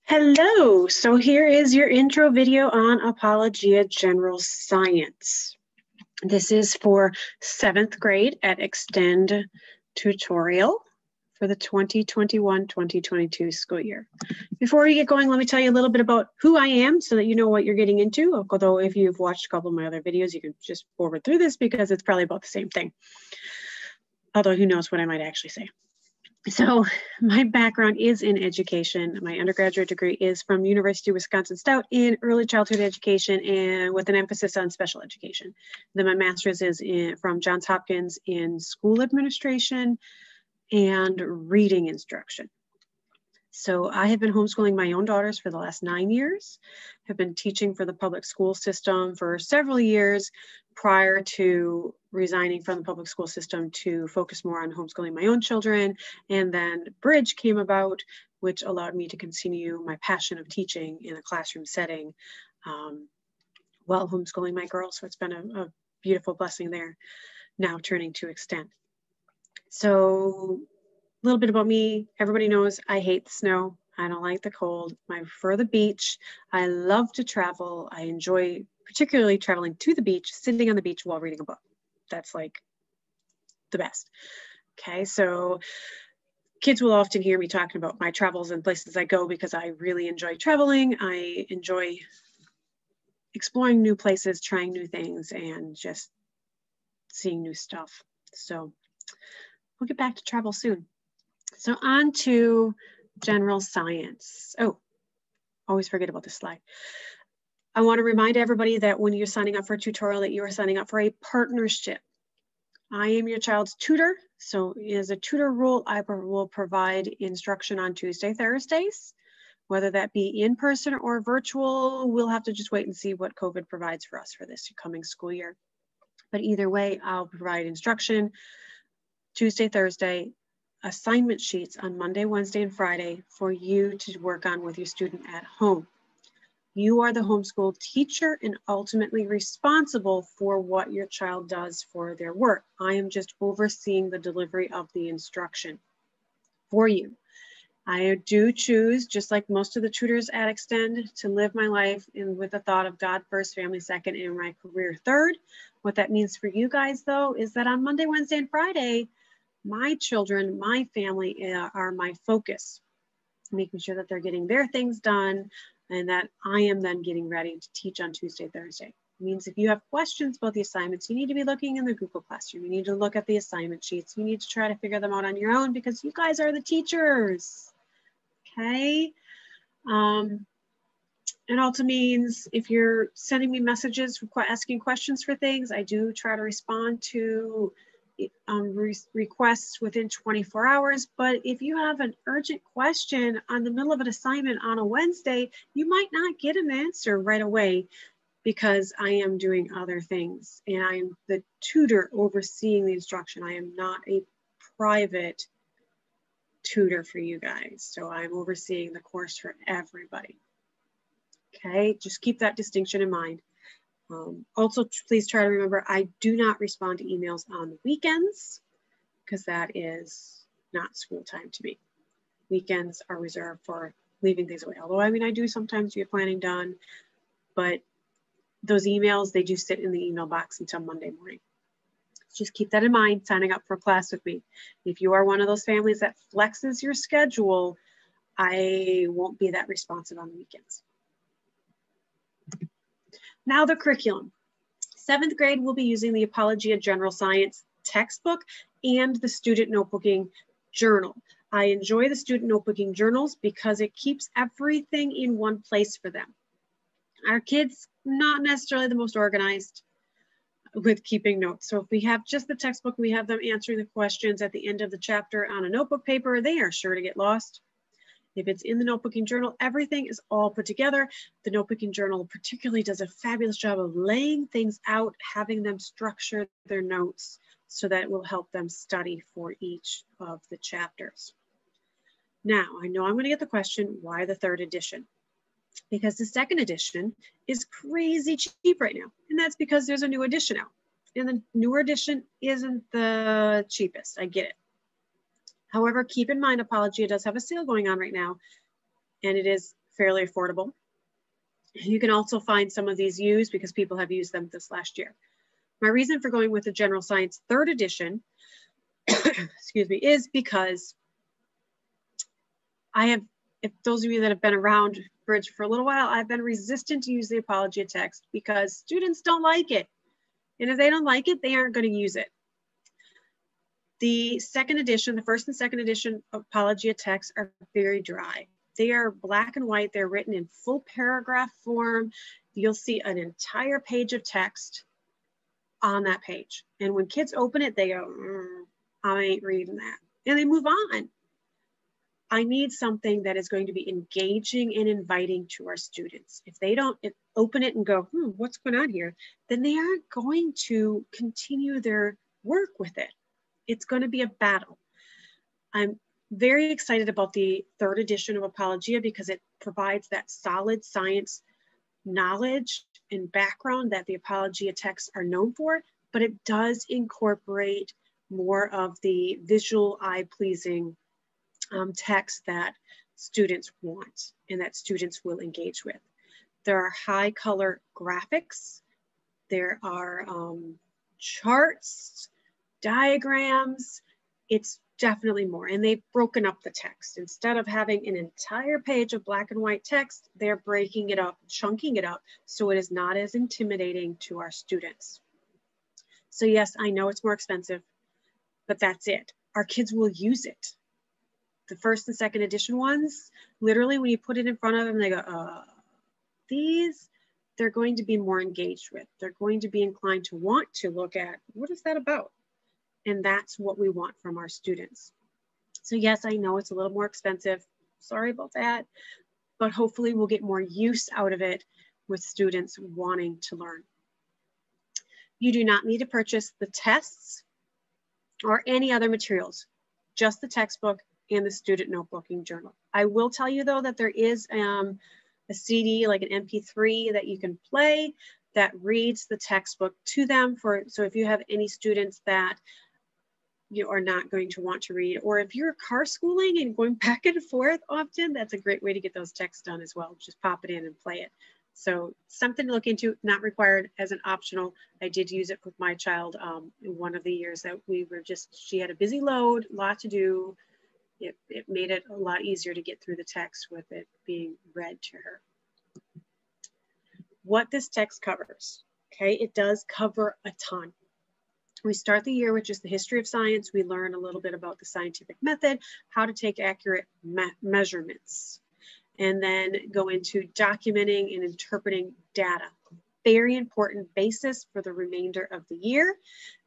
Hello, so here is your intro video on Apologia General Science. This is for 7th grade at eXtend tutorial for the 2021-2022 school year. Before we get going, let me tell you a little bit about who I am so that you know what you're getting into. Although if you've watched a couple of my other videos, you can just forward through this because it's probably about the same thing. Although who knows what I might actually say. So my background is in education. My undergraduate degree is from University of Wisconsin-Stout in early childhood education and with an emphasis on special education. Then my master's is from Johns Hopkins in school administration and reading instruction. So I have been homeschooling my own daughters for the last 9 years, have been teaching for the public school system for several years prior to resigning from the public school system to focus more on homeschooling my own children. And then Bridge came about, which allowed me to continue my passion of teaching in a classroom setting while homeschooling my girls. So it's been a beautiful blessing there, now turning to eXtend. So a little bit about me. Everybody knows I hate the snow. I don't like the cold. I prefer the beach. I love to travel. I enjoy particularly traveling to the beach, sitting on the beach while reading a book. That's like the best. Okay, so kids will often hear me talking about my travels and places I go because I really enjoy traveling. I enjoy exploring new places, trying new things, and just seeing new stuff. So we'll get back to travel soon. So on to general science. Oh, always forget about this slide. I want to remind everybody that when you're signing up for a tutorial that you are signing up for a partnership. I am your child's tutor. So as a tutor rule, I will provide instruction on Tuesday, Thursdays, whether that be in person or virtual. We'll have to just wait and see what COVID provides for us for this coming school year. But either way, I'll provide instruction Tuesday, Thursday, assignment sheets on Monday, Wednesday, and Friday for you to work on with your student at home. You are the homeschool teacher and ultimately responsible for what your child does for their work. I am just overseeing the delivery of the instruction for you. I do choose, just like most of the tutors at eXtend, to live my life with the thought of God first, family second, and my career third. What that means for you guys, though, is that on Monday, Wednesday, and Friday, my children, my family are my focus, making sure that they're getting their things done and that I am then getting ready to teach on Tuesday, Thursday. It means if you have questions about the assignments, you need to be looking in the Google Classroom. You need to look at the assignment sheets. You need to try to figure them out on your own because you guys are the teachers, okay? It also means if you're sending me messages, asking questions for things, I do try to respond to requests within 24 hours. But if you have an urgent question on the middle of an assignment on a Wednesday, you might not get an answer right away because I am doing other things and I am the tutor overseeing the instruction. I am not a private tutor for you guys. So I'm overseeing the course for everybody. Okay, just keep that distinction in mind. Also, please try to remember, I do not respond to emails on the weekends because that is not school time to me. Weekends are reserved for leaving things away. Although, I mean, I do sometimes get planning done, but those emails, they do sit in the email box until Monday morning. Just keep that in mind, signing up for a class with me. If you are one of those families that flexes your schedule, I won't be that responsive on the weekends. Now the curriculum. 7th grade will be using the Apologia General Science textbook and the student notebooking journal. I enjoy the student notebooking journals because it keeps everything in one place for them. Our kids, not necessarily the most organized with keeping notes. So if we have just the textbook, we have them answering the questions at the end of the chapter on a notebook paper, they are sure to get lost. If it's in the notebooking journal, everything is all put together. The notebooking journal particularly does a fabulous job of laying things out, having them structure their notes so that it will help them study for each of the chapters. Now, I know I'm going to get the question, why the 3rd edition? Because the 2nd edition is crazy cheap right now. And that's because there's a new edition out. And the newer edition isn't the cheapest. I get it. However, keep in mind, Apologia does have a sale going on right now, and it is fairly affordable. You can also find some of these used because people have used them this last year. My reason for going with the General Science 3rd edition, excuse me, is because I have, if those of you that have been around Bridge for a little while, I've been resistant to use the Apologia text because students don't like it. And if they don't like it, they aren't going to use it. The 2nd edition, the 1st and 2nd edition of Apologia texts are very dry. They are black and white. They're written in full paragraph form. You'll see an entire page of text on that page. And when kids open it, they go, I ain't reading that. And they move on. I need something that is going to be engaging and inviting to our students. If they don't open it and go, what's going on here? Then they aren't going to continue their work with it. It's going to be a battle. I'm very excited about the 3rd edition of Apologia because it provides that solid science knowledge and background that the Apologia texts are known for, but it does incorporate more of the visual, eye-pleasing text that students want and that students will engage with. There are high color graphics. There are charts, diagrams. It's definitely more. And they've broken up the text. Instead of having an entire page of black and white text, they're breaking it up, chunking it up, so it is not as intimidating to our students. So yes, I know it's more expensive, but that's it. Our kids will use it. The 1st and 2nd edition ones, literally when you put it in front of them, they go, these, they're going to be more engaged with. They're going to be inclined to want to look at, what is that about? And that's what we want from our students. So yes, I know it's a little more expensive. Sorry about that, but hopefully we'll get more use out of it with students wanting to learn. You do not need to purchase the tests or any other materials, just the textbook and the student notebooking journal. I will tell you though that there is a CD, like an MP3 that you can play that reads the textbook to them so if you have any students that you are not going to want to read, or if you're car schooling and going back and forth often, that's a great way to get those texts done as well. Just pop it in and play it. So something to look into, not required as an optional. I did use it with my child in one of the years that she had a busy load, a lot to do. It made it a lot easier to get through the text with it being read to her. What this text covers, okay, it does cover a ton. We start the year with just the history of science. We learn a little bit about the scientific method, how to take accurate measurements, and then go into documenting and interpreting data. Very important basis for the remainder of the year.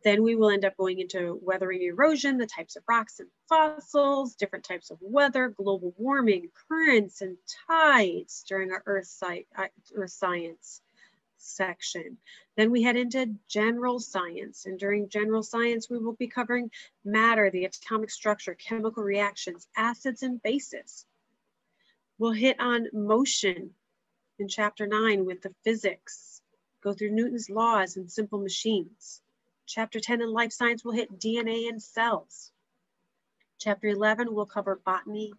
Then we will end up going into weathering and erosion, the types of rocks and fossils, different types of weather, global warming, currents and tides during our earth science section. Then we head into general science, and during general science we will be covering matter, the atomic structure, chemical reactions, acids and bases. We'll hit on motion in chapter 9 with the physics, go through Newton's laws and simple machines. Chapter 10 in life science will hit DNA and cells. Chapter 11 will cover botany,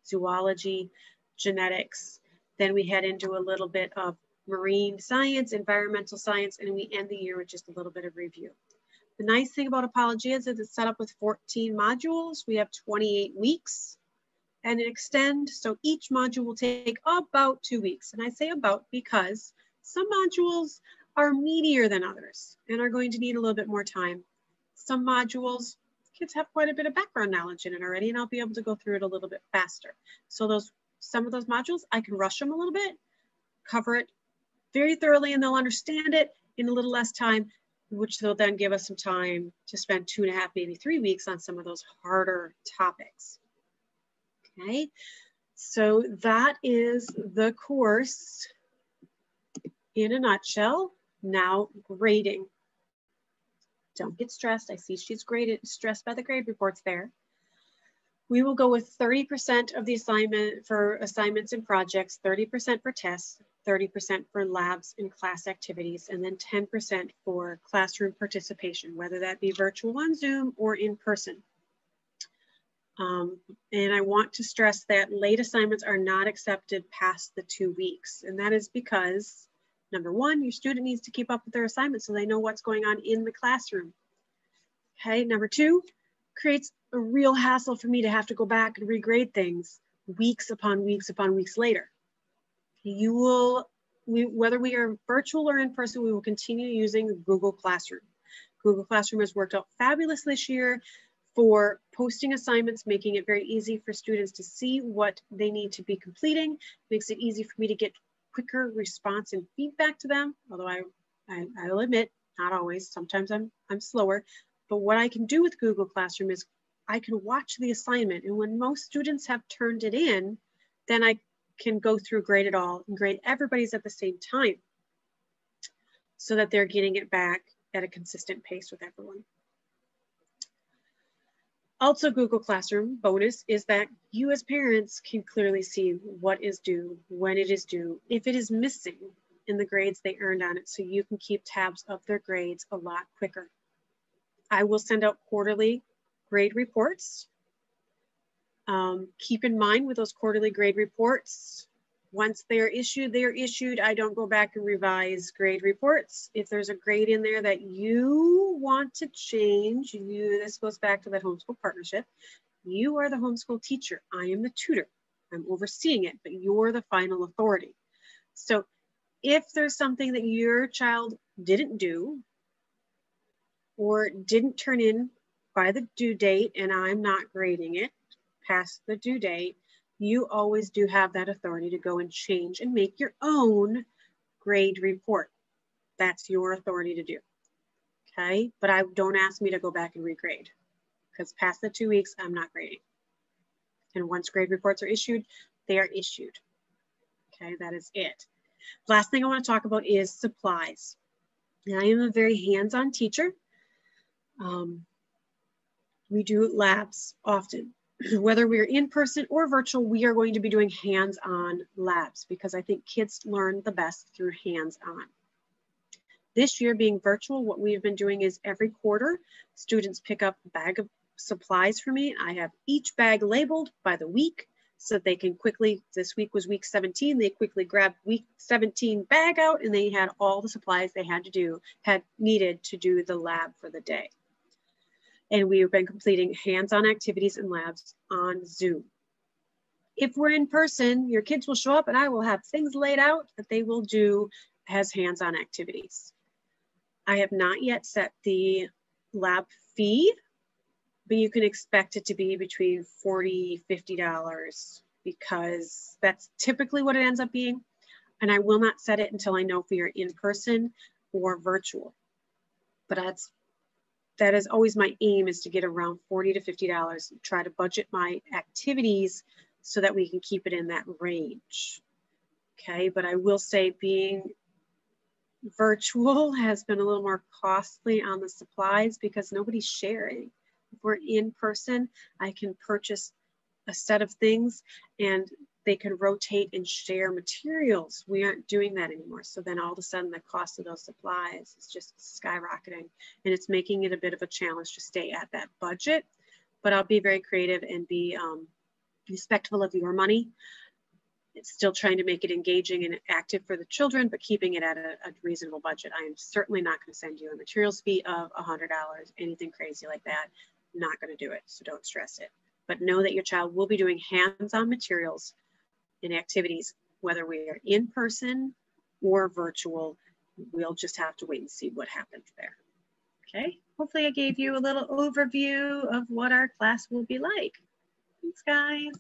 zoology, genetics. Then we head into a little bit of marine science, environmental science, and we end the year with just a little bit of review. The nice thing about Apologia is it's set up with 14 modules. We have 28 weeks and an eXtend. So each module will take about 2 weeks. And I say about because some modules are meatier than others and are going to need a little bit more time. Some modules, kids have quite a bit of background knowledge in it already, and I'll be able to go through it a little bit faster. So some of those modules, I can rush them a little bit, cover it very thoroughly, and they'll understand it in a little less time, which will then give us some time to spend 2.5, maybe 3 weeks on some of those harder topics. Okay, so that is the course in a nutshell. Now grading. Don't get stressed. I see she's stressed by the grade reports there. We will go with 30% of the assignment for assignments and projects, 30% for tests, 30% for labs and class activities, and then 10% for classroom participation, whether that be virtual on Zoom or in person. And I want to stress that late assignments are not accepted past the 2 weeks. And that is because, number one, your student needs to keep up with their assignments so they know what's going on in the classroom. Okay, number two, creates a real hassle for me to have to go back and regrade things weeks upon weeks upon weeks later. Whether we are virtual or in person, we will continue using Google Classroom. Google Classroom has worked out fabulous this year for posting assignments, making it very easy for students to see what they need to be completing, makes it easy for me to get quicker response and feedback to them, although I'll admit, not always, sometimes I'm slower. But what I can do with Google Classroom is I can watch the assignment, and when most students have turned it in, then I can go through, grade it all, and grade everybody's at the same time so that they're getting it back at a consistent pace with everyone. Also, Google Classroom bonus is that you as parents can clearly see what is due, when it is due, if it is missing in the grades they earned on it, so you can keep tabs of their grades a lot quicker. I will send out quarterly grade reports. Keep in mind with those quarterly grade reports, once they are issued. I don't go back and revise grade reports. If there's a grade in there that you want to change, this goes back to that homeschool partnership. You are the homeschool teacher. I am the tutor. I'm overseeing it, but you're the final authority. So if there's something that your child didn't do or didn't turn in by the due date and I'm not grading it past the due date, you always do have that authority to go and change and make your own grade report. That's your authority to do, okay? But don't ask me to go back and regrade, because past the 2 weeks, I'm not grading. And once grade reports are issued, they are issued, okay? That is it. Last thing I want to talk about is supplies. And I am a very hands-on teacher. We do labs often. Whether we're in person or virtual, we are going to be doing hands-on labs because I think kids learn the best through hands-on. This year being virtual, what we've been doing is every quarter, students pick up a bag of supplies for me. I have each bag labeled by the week so that they can quickly, this week was week 17, they quickly grabbed week 17 bag out and they had all the supplies they needed to do the lab for the day. And we have been completing hands-on activities and labs on Zoom. If we're in person, your kids will show up and I will have things laid out that they will do as hands-on activities. I have not yet set the lab fee, but you can expect it to be between $40, $50 because that's typically what it ends up being. And I will not set it until I know if we are in person or virtual. But that is always my aim, is to get around $40 to $50 and try to budget my activities so that we can keep it in that range. Okay, but I will say being virtual has been a little more costly on the supplies because nobody's sharing. If we're in person, I can purchase a set of things and they can rotate and share materials. We aren't doing that anymore. So then all of a sudden the cost of those supplies is just skyrocketing and it's making it a bit of a challenge to stay at that budget. But I'll be very creative and be respectful of your money. It's still trying to make it engaging and active for the children, but keeping it at a reasonable budget. I am certainly not going to send you a materials fee of $100, anything crazy like that. I'm not going to do it, so don't stress it. But know that your child will be doing hands-on materials and activities, whether we are in person or virtual. We'll just have to wait and see what happens there. Okay, hopefully I gave you a little overview of what our class will be like. Thanks, guys.